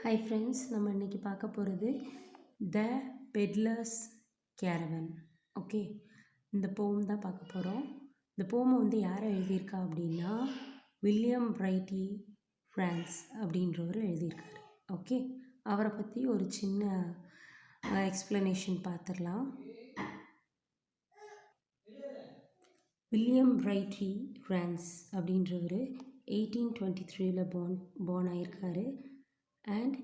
Hi friends, நம்ம இன்றைக்கி பார்க்க போகிறது த பெட்லர்ஸ் கேரவன். ஓகே, இந்த போம் தான் பார்க்க போகிறோம். இந்த போமை யார் எழுதியிருக்கா அப்படின்னா வில்லியம் பிரைட்டி ஃப்ரான்ஸ் அப்படின்றவர் எழுதியிருக்காரு. ஓகே, அவரை பற்றி ஒரு சின்ன எக்ஸ்ப்ளனேஷன் பார்த்துடலாம். வில்லியம் பிரைட்டி ஃப்ரான்ஸ் அப்படின்றவர் 1823 born ஆகியிருக்காரு. அண்ட்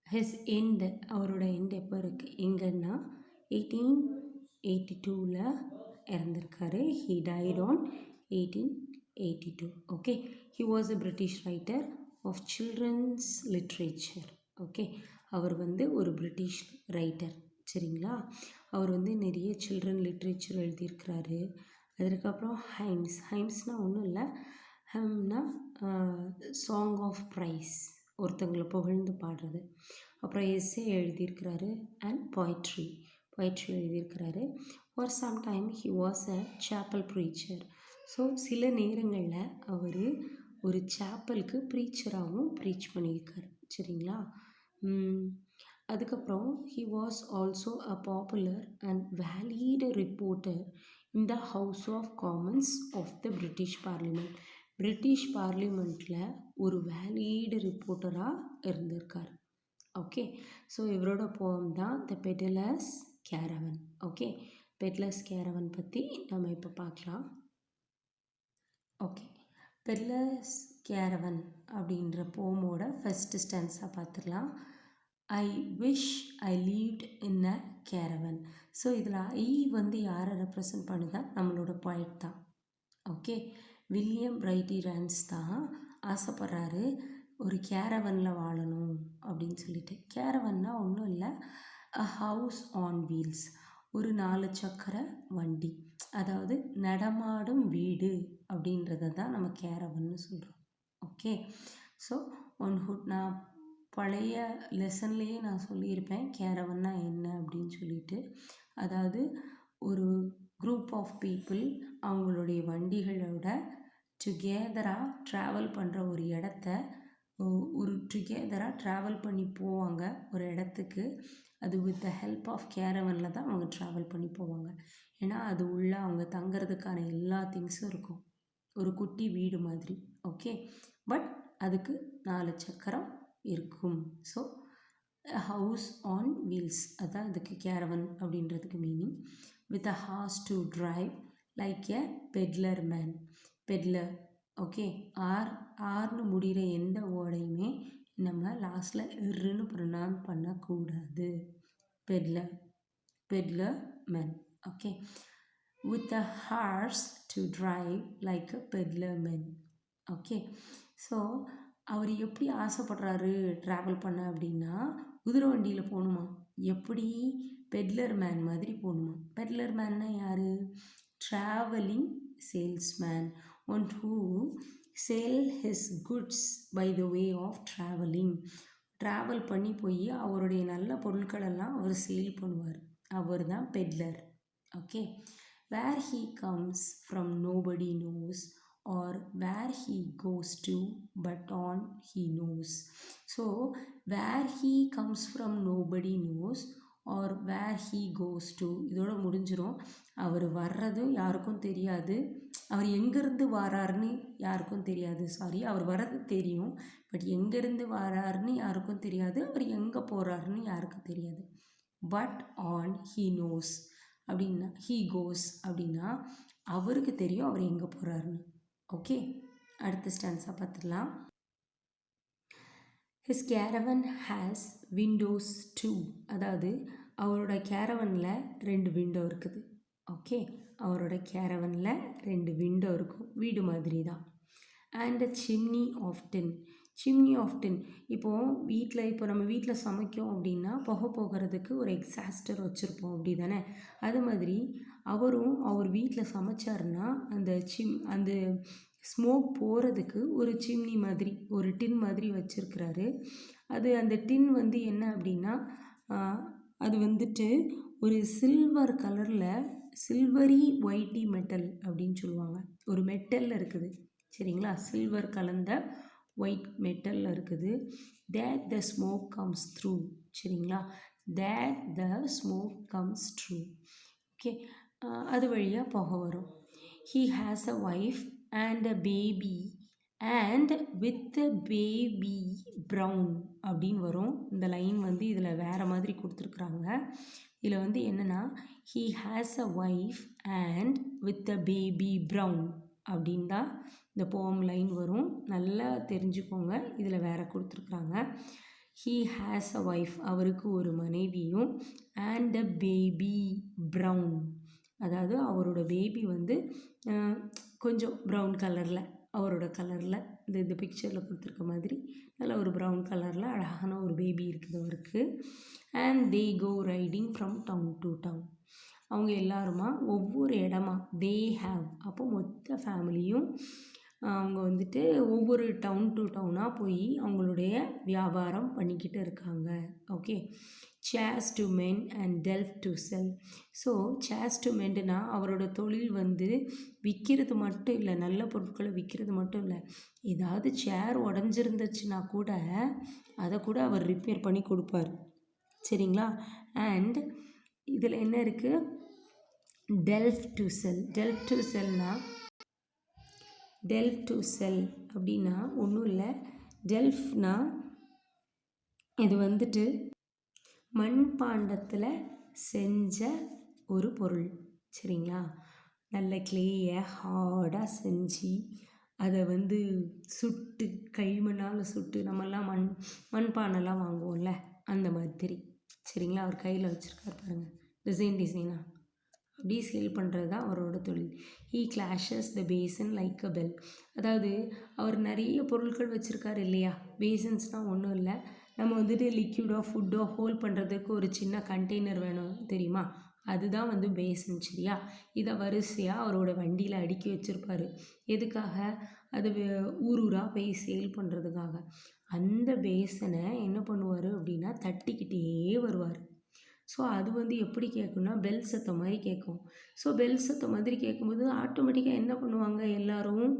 ஹிஸ் எண்ட், அவரோட எண்ட் எப்போ இருக்குது எங்கன்னா 1882 இறந்துருக்காரு. He died on 1882. Okay, he was a British writer of children's literature. Okay, அவர் ஒரு பிரிட்டிஷ் ரைட்டர். சரிங்களா, அவர் நிறைய சில்ட்ரன் லிட்ரேச்சர் எழுதியிருக்கிறாரு. அதுக்கப்புறம் ஹைம்ஸ்னால் ஒன்றும் இல்லை, ஹம்னா சாங் ஆஃப் ப்ரைஸ், ஒருத்தங்களை புகழ்ந்து பாடுறது. அப்புறம் எஸ்ஸே எழுதியிருக்கிறாரு அண்ட் பொய்ட்ரி எழுதியிருக்கிறாரு. For some time he was a chapel preacher. So சில நேரங்களில் அவர் ஒரு சாப்பலுக்கு ப்ரீச்சராகவும் ப்ரீச் பண்ணியிருக்காரு. சரிங்களா, அதுக்கப்புறம் he was also a popular and valid reporter in the House of Commons of the British Parliament. British பார்லிமெண்ட்டில் ஒரு வேலிட் ரிப்போர்ட்டராக இருந்திருக்கார். ஓகே, ஸோ இவரோட போம் தான் த peddlers caravan. Okay, peddlers caravan பற்றி நம்ம இப்போ பார்க்கலாம். ஓகே, பெட்லர்ஸ் கேரவன் அப்படின்ற போமோட ஃபஸ்ட்டு ஸ்டான்ஸாக பார்த்துடலாம். I wish I lived in a caravan. So இதில் ஐ யாரை ரெப்ரசன்ட் பண்ணுதா? நம்மளோட பாயிண்ட் தான். ஓகே, வில்லியம் பிரைட்டி ஃப்ரான்ஸ் தான் ஆசைப்படுறாரு ஒரு கேரவனில் வாழணும் அப்படின்னு சொல்லிட்டு. கேரவன்னா ஒன்றும் இல்லை, அ ஹவுஸ் ஆன் வீல்ஸ், ஒரு 4 சக்கர வண்டி, அதாவது நடமாடும் வீடு அப்படின்றத தான் நம்ம கேரவன்னு சொல்கிறோம். ஓகே, ஸோ நான் பழைய லெசன்லேயே நான் சொல்லியிருப்பேன் கேரவன்னா என்ன அப்படின்னு சொல்லிட்டு. அதாவது ஒரு குரூப் ஆஃப் பீப்புள் அவங்களுடைய வண்டிகளோட டுகெதராக ட்ராவல் பண்ணுற ஒரு இடத்த, டுகெதராக ட்ராவல் பண்ணி போவாங்க ஒரு இடத்துக்கு. அது வித் த ஹெல்ப் ஆஃப் கேரவனில் தான் அவங்க ட்ராவல் பண்ணி போவாங்க. ஏன்னா அது உள்ள அவங்க தங்கிறதுக்கான எல்லா திங்ஸும் இருக்கும், ஒரு குட்டி வீடு மாதிரி. ஓகே, பட் அதுக்கு 4 சக்கரம் இருக்கும். ஸோ ஹவுஸ் ஆன் வீல்ஸ், அதான் அதுக்கு கேரவன் அப்படின்றதுக்கு meaning. With a horse to drive like a pedlar man. Pedlar. Okay, ஆர்னு முடிகிற எந்த வேர்டையுமே நம்ம லாஸ்ட்டில் இர்ன்னு ப்ரொனவுன் பண்ணக்கூடாது. Pedlar man. Okay, with a horse to drive like a pedlar man. Okay, so அவர் எப்படி ஆசைப்படுறாரு ட்ராவல் பண்ண அப்படின்னா குதிரை வண்டியில் போகணுமா. எப்படி? பெட்லர் மேன் மாதிரி போகணுமா. பெட்லர் மேன்னா யார்? Travelling salesman, one who sale his goods by the way of travelling. Travel பண்ணி போய் அவருடைய நல்ல பொருட்களெல்லாம் அவர் சேல் பண்ணுவார். அவர் தான் peddler. Okay, where he comes from nobody knows or where he goes to but on he knows. So where he comes from nobody knows or where he goes to, இதோட முடிஞ்சிரும். அவர் வர்றதும் யாருக்கும் தெரியாது, அவர் எங்கேருந்து வராருன்னு யாருக்கும் தெரியாது. அவர் வர்றது தெரியும், பட் எங்கேருந்து வராருன்னு யாருக்கும் தெரியாது, அவர் எங்கே போகிறாருன்னு யாருக்கும் தெரியாது. பட் ஆன் ஹீ நோஸ் அப்படின்னா, ஹீ கோஸ் அப்படின்னா அவருக்கு தெரியும் அவர் எங்கே போகிறாருன்னு. ஓகே, அடுத்த ஸ்டான்ஸாக பார்த்துடலாம். His caravan has windows two. அதாவது அவரோட கேரவனில் 2 விண்டோ இருக்குது. ஓகே, அவரோட கேரவனில் 2 விண்டோ இருக்கும், வீடு மாதிரி தான். அண்ட் அ சிம்னி ஆஃப் டின். இப்போது நம்ம வீட்டில் சமைக்கும் அப்படின்னா புகை போகிறதுக்கு ஒரு எக்ஸாஸ்டர் வச்சுருப்போம், அப்படி தானே? அது மாதிரி அவரும் அவர் வீட்டில் சமைச்சாருன்னா அந்த ஸ்மோக் போகிறதுக்கு ஒரு சிம்னி மாதிரி, ஒரு டின் மாதிரி வச்சுருக்கிறாரு. அந்த டின் என்ன அப்படின்னா அது ஒரு சில்வர் கலரில், சில்வரி ஒயிட்டி மெட்டல் அப்படின்னு சொல்லுவாங்க. ஒரு மெட்டலில் இருக்குது, சரிங்களா? சில்வர் கலந்த ஒயிட் மெட்டலில் இருக்குது. that the smoke comes through. சரிங்களா, that the smoke comes through. Okay, அது வழியாக புகை வரும். he has a wife and a baby and with the baby brown அப்படின்னு வரும். இந்த லைன் வந்து இதில் வேறு மாதிரி கொடுத்துருக்குறாங்க. இதில் வந்து என்னென்னா he has a wife and with the baby brown அப்படின்னு தான் இந்த போம் லைன் வரும். நல்லா தெரிஞ்சுக்கோங்க, இதில் வேறு கொடுத்துருக்குறாங்க. he has a wife, அவருக்கு ஒரு மனைவியும், and a baby brown, அதாவது அவரோட பேபி வந்து கொஞ்சம் ப்ரௌன் கலரில், அவரோட கலரில் இந்த பிக்சரில் கொடுத்துருக்க மாதிரி நல்ல ஒரு ப்ரௌன் கலரில் அழகான ஒரு பேபி இருக்குது அவருக்கு. And they go riding from town to town, அவங்க எல்லாருமா ஒவ்வொரு இடமா, தே ஹாவ், அப்போ மொத்த ஃபேமிலியும் அவங்க வந்துட்டு ஒவ்வொரு டவுன் டு டவுனாக போய் அவங்களுடைய வியாபாரம் பண்ணிக்கிட்டு இருக்காங்க. Okay, chase to men and delve to sell. So chase to மென்ட்னா அவரோட தொழில் வந்து விற்கிறது மட்டும் இல்லை, நல்ல பொருட்களை விற்கிறது மட்டும் இல்லை, ஏதாவது சேர் உடஞ்சிருந்துச்சுன்னா கூட அதை கூட அவர் ரிப்பேர் பண்ணி கொடுப்பார். சரிங்களா, அண்ட் இதில் என்ன இருக்குது, delf to sell. Delf to செல்னா, டெல்ஃப் டு செல் அப்படின்னா ஒன்றும் இல்லை, டெல்ஃப்னா இது வந்துட்டு மண்பாண்டத்தில் செஞ்ச ஒரு பொருள். சரிங்களா, நல்ல கிளேயை ஹார்டாக செஞ்சு அதை வந்து சுட்டு கைமண்ணால் சுட்டு நம்மெல்லாம் மண்பானைலாம் வாங்குவோம்ல அந்த மாதிரி. சரிங்களா, அவர் கையில் வச்சுருக்கார் பாருங்கள், டிசைனாக அப்படி சேல் பண்ணுறது தான் அவரோட தொழில். He clashes the basin like a bell, அதாவது அவர் நிறைய பொருட்கள் வச்சுருக்காரு இல்லையா. பேசன்ஸ்னால் ஒன்றும் இல்லை, நம்ம வந்துட்டு லிக்யூடோ ஃபுட்டோ ஹோல்ட் பண்ணுறதுக்கு ஒரு சின்ன கண்டெய்னர் வேணும் தெரியுமா, அதுதான் வந்து பேசன். சரியா, இதை வரிசையாக அவரோட வண்டியில் அடுக்கி வச்சுருப்பார். எதுக்காக, அது ஊராக போய் சேல் பண்ணுறதுக்காக. அந்த பேசனை என்ன பண்ணுவார் அப்படின்னா தட்டிக்கிட்டே வருவார். ஸோ அது வந்து எப்படி கேட்கும்னா பெல் சத்தம் மாதிரி கேட்கும். ஸோ பெல் சத்தம் மாதிரி கேட்கும்போது ஆட்டோமேட்டிக்காக என்ன பண்ணுவாங்க, எல்லோரும்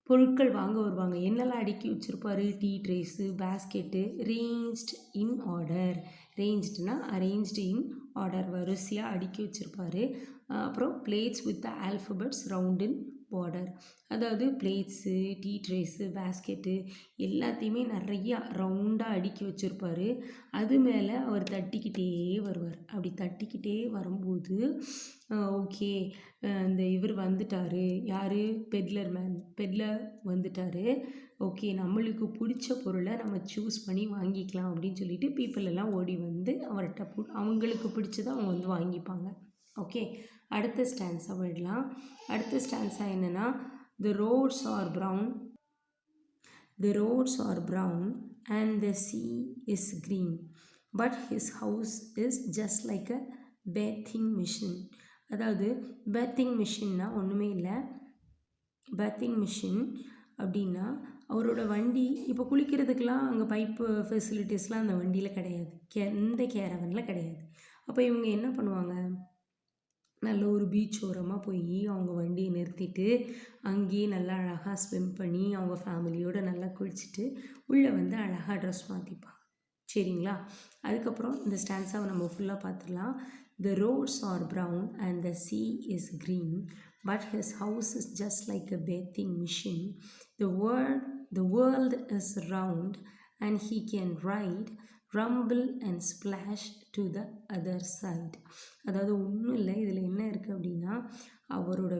பொருட்கள் வாங்க வருவாங்க. என்னெல்லாம் அடுக்கி வச்சுருப்பார், tea trays, basket, ranged in order. ரேஞ்ச்டுனா அரேஞ்ச்டு இன் ஆர்டர், வரிசையாக அடுக்கி வச்சுருப்பார். அப்புறம் plates with alphabets round in border, அதாவது பிளேட்ஸு, டீ ட்ரேஸு, பேஸ்கெட்டு எல்லாத்தையுமே நிறையா ரவுண்டாக அடுக்கி வச்சுருப்பார். அது மேலே அவர் தட்டிக்கிட்டே வருவார். அப்படி தட்டிக்கிட்டே வரும்போது ஓகே இந்த இவர் வந்துட்டார், யார், பெட்லர் வந்துட்டார், ஓகே நம்மளுக்கு பிடிச்ச பொருளை நம்ம சூஸ் பண்ணி வாங்கிக்கலாம் அப்படின்னு சொல்லிட்டு பீப்புள் எல்லாம் ஓடி வந்து அவர்கிட்ட அவங்களுக்கு பிடிச்சதை அவங்க வந்து வாங்கிப்பாங்க. ஓகே, அடுத்த ஸ்டான்ஸா போயிடலாம். அடுத்த ஸ்டான்ஸா என்னென்னா, the roads are brown and the sea is green but his house is just like a bathing machine. அதாவது bathing machineனா ஒன்றுமே இல்லை, bathing machine அப்படின்னா அவரோட வண்டி இப்போ குளிக்கிறதுக்கெலாம் அங்கே பைப்பு ஃபெசிலிட்டிஸ்லாம் அந்த வண்டியில் கிடையாது, எந்த கேரவனில் கிடையாது. அப்போ இவங்க என்ன பண்ணுவாங்க, நல்ல ஒரு பீச் ஓரமாக போய் அவங்க வண்டியை நிறுத்திட்டு அங்கேயே நல்லா அழகாக ஸ்விம் பண்ணி அவங்க ஃபேமிலியோடு நல்லா குளிச்சுட்டு உள்ளே வந்து அழகாக ட்ரெஸ் மாற்றிப்பாங்க. சரிங்களா, அதுக்கப்புறம் இந்த ஸ்டான்ஸாவை நம்ம ஃபுல்லாக பார்த்துடலாம். The roads are brown and the sea is green but his house is just like a bathing machine. The world is round and he can ride, rumble and splash to the other side. அதாவது ஒன்றும் இல்லை, இதில் என்ன இருக்குது அப்படின்னா அவர்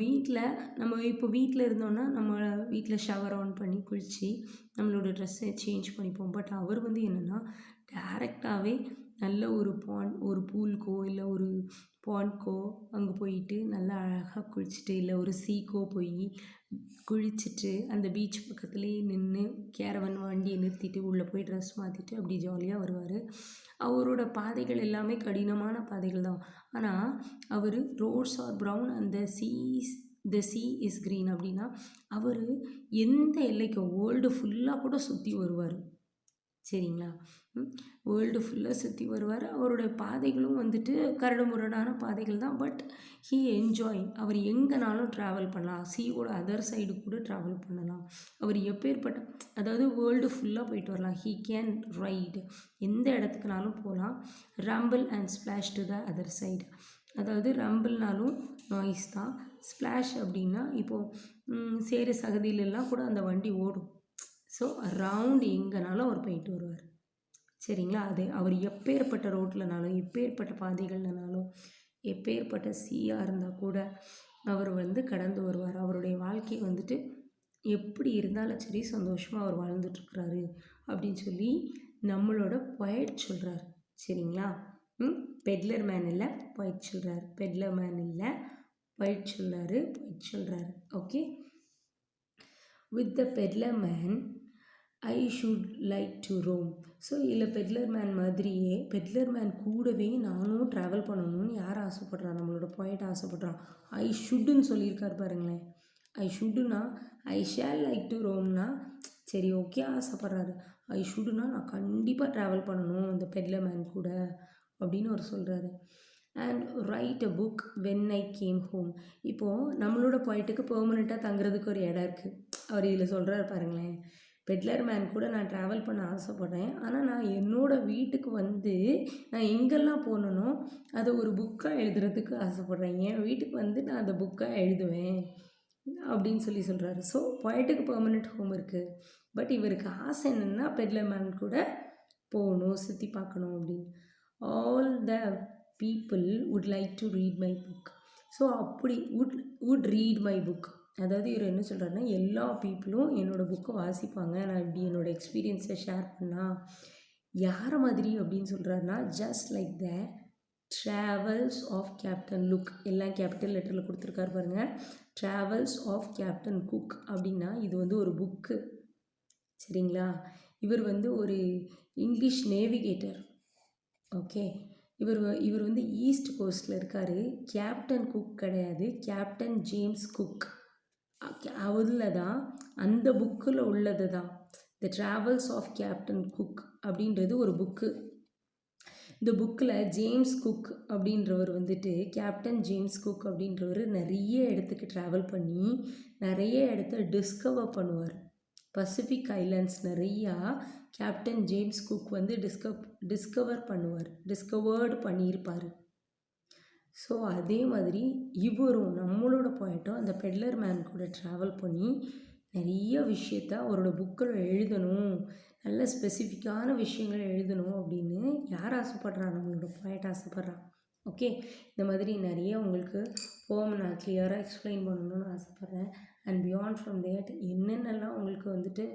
வீட்டில் நம்ம இப்போ வீட்டில் இருந்தோன்னா நம்ம வீட்டில் ஷவர் ஆன் பண்ணி குளித்து நம்மளோட ட்ரெஸ்ஸை சேஞ்ச் பண்ணிப்போம். பட் அவர் வந்து என்னென்னா டேரெக்டாகவே நல்ல ஒரு பூல்க்கோ இல்லை ஒரு பாண்ட்கோ அங்கே போயிட்டு நல்லா அழகாக குளிச்சுட்டு, இல்லை ஒரு சீக்கோ போய் குளிச்சுட்டு அந்த பீச் பக்கத்துலேயே நின்று கேரவன் வண்டியை நிறுத்திட்டு உள்ளே போய் ட்ரெஸ் மாற்றிட்டு அப்படி ஜாலியாக வருவார். அவரோட பாதைகள் எல்லாமே கடினமான பாதைகள் தான். ஆனால் அவர் roads are brown and the sea is green அப்படின்னா அவர் எந்த எல்லைக்கோ வேர்ல்டு ஃபுல்லாக கூட சுற்றி வருவார். சரிங்களா? வேர்ல்டு ஃபுல்லாக சுற்றி வருவார். அவருடைய பாதைகளும் வந்துட்டு கரடுமுரடான பாதைகள் தான். But he enjoy. அவர் எங்கேனாலும் ட்ராவல் பண்ணலாம். சீயோட அதர் சைடு கூட ட்ராவல் பண்ணலாம். அவர் எப்பேற்பட்ட அதாவது வேர்ல்டு ஃபுல்லாக போயிட்டு வரலாம். He can write. எந்த இடத்துக்குனாலும் போகலாம். Rumble and splash to the other side. அதாவது ரம்பிள்னாலும் நாய்ஸ் தான். ஸ்ப்ளாஷ் அப்படின்னா இப்போது சேறு சகதியிலெல்லாம் கூட அந்த வண்டி ஓடும். ஸோ அரவுண்ட் எங்கேனாலும் அவர் போயிட்டு வருவார். சரிங்களா? அது அவர் எப்பேற்பட்ட ரோட்லனாலும், எப்பேற்பட்ட பாதைகள்லனாலும், எப்பேற்பட்ட சீயாக இருந்தால் கூட அவர் வந்து கடந்து வருவார். அவருடைய வாழ்க்கை வந்துட்டு எப்படி இருந்தாலும் சரி சந்தோஷமாக அவர் வாழ்ந்துட்டுருக்குறாரு அப்படின்னு சொல்லி நம்மளோட பொயட் சொல்கிறார். சரிங்களா? பெட்லர் மேன் இல்லை, பொயட் சொல்கிறார். பெட்லர் மேன் இல்லை, பொயட் சொல்கிறாரு. பொயட் சொல்கிறாரு. Okay. With the peddler man I should like to roam. So இதில் பெட்லர் மேன் மாதிரியே பெட்லர் மேன் கூடவே நானும் ட்ராவல் பண்ணணும்னு யார் ஆசைப்பட்றா? நம்மளோட பொயட் ஆசைப்பட்றான். ஐ ஷுட்டுன்னு சொல்லியிருக்காரு பாருங்களேன். ஐ ஷுட்டுனா ஐ ஷேல் லைக் டு ரோம்னா சரி ஓகே ஆசைப்பட்றாரு. ஐ ஷுட்டுனா நான் கண்டிப்பாக ட்ராவல் பண்ணணும் இந்த பெட்லர் மேன் கூட அப்படின்னு அவர் சொல்கிறாரு. And right a book when I came home. இப்போது நம்மளோட பொயட்டுக்கு பெர்மனெண்ட்டாக தங்குறதுக்கு ஒரு இடம் இருக்குது. அவர் இதில் சொல்கிறாரு பாருங்களேன். பெட்லர் மேன் கூட நான் ட்ராவல் பண்ண ஆசைப்பட்றேன். ஆனால் நான் என்னோடய வீட்டுக்கு வந்து நான் எங்கெல்லாம் போகணுனோ அதை ஒரு புக்காக எழுதுறதுக்கு ஆசைப்பட்றேன். என் வீட்டுக்கு வந்து நான் அந்த புக்காக எழுதுவேன் அப்படின்னு சொல்கிறாரு. ஸோ பொயட்டுக்கு பெர்மனெண்ட் ஹோம் இருக்குது. பட் இவருக்கு ஆசை என்னென்னா பெட்லர் மேன் கூட போகணும், சுற்றி பார்க்கணும் அப்படின்னு. All the people would like to read my book. So அப்படி வுட் ரீட் மை புக். அதாவது இவர் என்ன சொல்கிறாருன்னா எல்லா பீப்புளும் என்னோடய புக்கை வாசிப்பாங்க. நான் இப்படி என்னோடய எக்ஸ்பீரியன்ஸை ஷேர் பண்ணால் யாரை மாதிரி அப்படின்னு சொல்கிறாருன்னா just like the travels of Captain Cook. எல்லாம் கேபிட்டல் லெட்டரில் கொடுத்துருக்காரு பாருங்கள். ட்ராவல்ஸ் ஆஃப் கேப்டன் குக் அப்படின்னா இது வந்து ஒரு புக்கு. சரிங்களா? இவர் வந்து ஒரு இங்கிலீஷ் நேவிகேட்டர். ஓகே. இவர் வந்து ஈஸ்ட் கோஸ்ட்டில் இருக்கார். கேப்டன் குக் கிடையாது, கேப்டன் ஜேம்ஸ் குக். அதில் தான் அந்த புக்கில் உள்ளது தான் த ட்ராவல்ஸ் ஆஃப் கேப்டன் குக் அப்படின்றது ஒரு புக்கு. இந்த புக்கில் ஜேம்ஸ் குக் அப்படின்றவர் வந்துட்டு கேப்டன் ஜேம்ஸ் குக் அப்படின்றவர் நிறைய இடத்துக்கு ட்ராவல் பண்ணி நிறைய இடத்த டிஸ்கவர் பண்ணுவார். பசிபிக் ஐலண்ட்ஸ் நிறையா கேப்டன் ஜேம்ஸ் குக் வந்து டிஸ்கவர்டு பண்ணியிருப்பார். ஸோ அதே மாதிரி இவரும் நம்மளோட பொயட்டும் அந்த பெட்லர் மேன் கூட ட்ராவல் பண்ணி நிறைய விஷயத்த அவரோட புக்கில் எழுதணும், நல்ல ஸ்பெசிஃபிக்கான விஷயங்கள் எழுதணும் அப்படின்னு யார் ஆசைப்படுறா? நம்மளோட பொயட் ஆசைப்படுறா. ஓகே. இந்த மாதிரி நிறைய உங்களுக்கு போம் நான் கிளியராக எக்ஸ்பிளைன் பண்ணணும்னு ஆசைப்பட்றேன். அண்ட் பியாண்ட் ஃப்ரம் தேட் என்னென்னலாம் உங்களுக்கு வந்துட்டு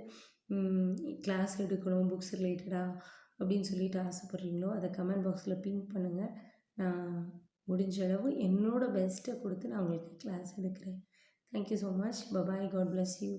கிளாஸ் எடுக்கணும் புக்ஸ் ரிலேட்டடாக அப்படின்னு சொல்லிட்டு ஆசைப்பட்றீங்களோ அதை கமெண்ட் பாக்ஸில் பின் பண்ணுங்கள். நான் முடிஞ்ச அளவு என்னோடய பெஸ்ட்டை கொடுத்து நான் உங்களுக்கு கிளாஸ் எடுக்கிறேன். Thank you so much. Bye bye. God bless you.